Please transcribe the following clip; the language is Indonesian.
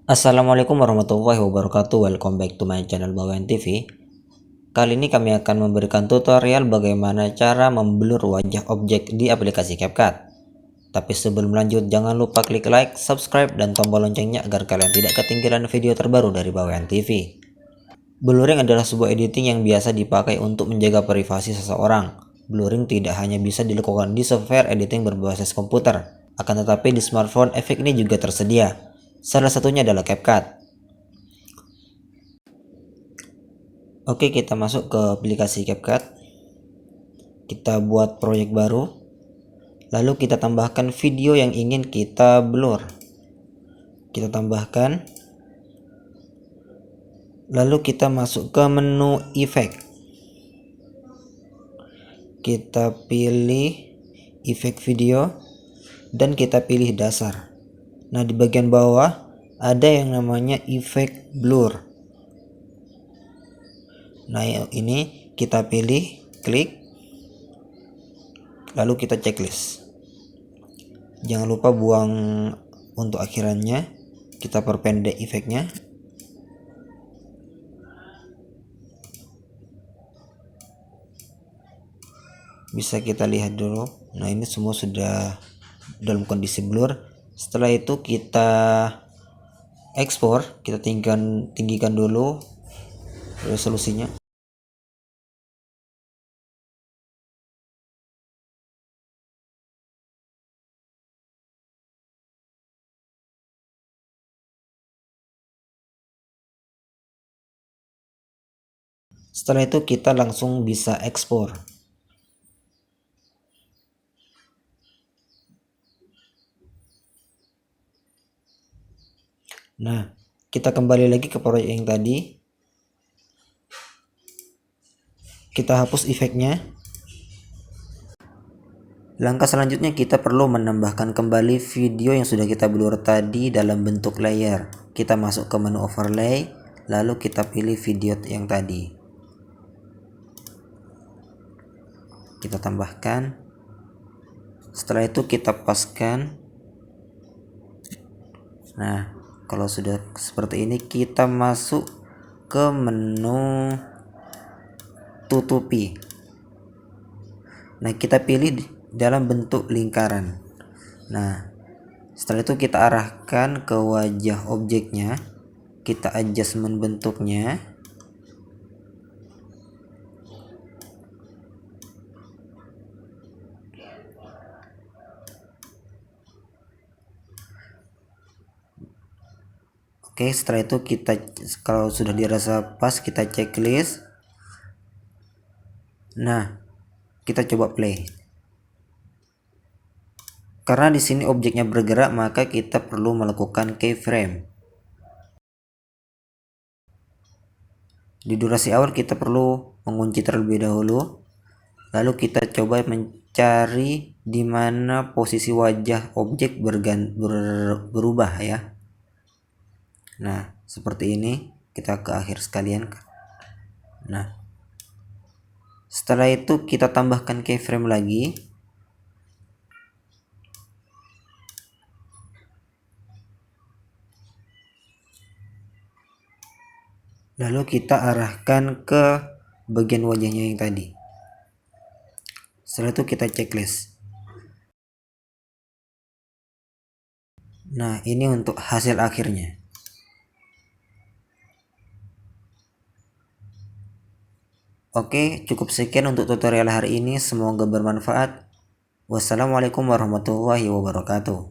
Assalamualaikum warahmatullahi wabarakatuh. Welcome back to my channel Bawen TV. Kali ini kami akan memberikan tutorial bagaimana cara memblur wajah objek di aplikasi CapCut. Tapi sebelum lanjut, jangan lupa klik like, subscribe, dan tombol loncengnya agar kalian tidak ketinggalan video terbaru dari Bawen TV. Blurring adalah sebuah editing yang biasa dipakai untuk menjaga privasi seseorang. Blurring tidak hanya bisa dilakukan di software editing berbasis komputer, akan tetapi di smartphone efek ini juga tersedia. Salah satunya adalah CapCut. Oke, kita masuk ke aplikasi CapCut. Kita buat proyek baru. Lalu kita tambahkan video yang ingin kita blur. Kita tambahkan. Lalu kita masuk ke menu efek. Kita pilih efek video dan kita pilih dasar. Nah, di bagian bawah ada yang namanya efek blur. Nah, ini kita pilih, klik, lalu kita checklist. Jangan lupa buang untuk akhirannya. Kita perpendek efeknya. Bisa kita lihat dulu. Nah, ini semua sudah dalam kondisi blur. Setelah itu kita ekspor. Kita tinggikan dulu resolusinya. Setelah itu kita langsung bisa ekspor. Nah, kita kembali lagi ke proyek yang tadi. Kita hapus efeknya. Langkah selanjutnya kita perlu menambahkan kembali video yang sudah kita blur tadi dalam bentuk layer. Kita masuk ke menu overlay, lalu kita pilih video yang tadi. Kita tambahkan. Setelah itu kita paskan. Nah, kalau sudah seperti ini kita masuk ke menu tutupi. Nah, kita pilih dalam bentuk lingkaran. Nah, setelah itu kita arahkan ke wajah objeknya. Kita adjustment bentuknya. Oke, setelah itu kita, kalau sudah dirasa pas, kita checklist. Nah, kita coba play. Karena di sini objeknya bergerak, maka kita perlu melakukan keyframe. Di durasi awal kita perlu mengunci terlebih dahulu. Lalu kita coba mencari di mana posisi wajah objek berubah ya. Nah, seperti ini. Kita ke akhir sekalian. Nah, setelah itu kita tambahkan keyframe lagi. Lalu kita arahkan ke bagian wajahnya yang tadi. Setelah itu kita checklist. Nah, ini untuk hasil akhirnya. Oke, cukup sekian untuk tutorial hari ini. Semoga bermanfaat. Wassalamualaikum warahmatullahi wabarakatuh.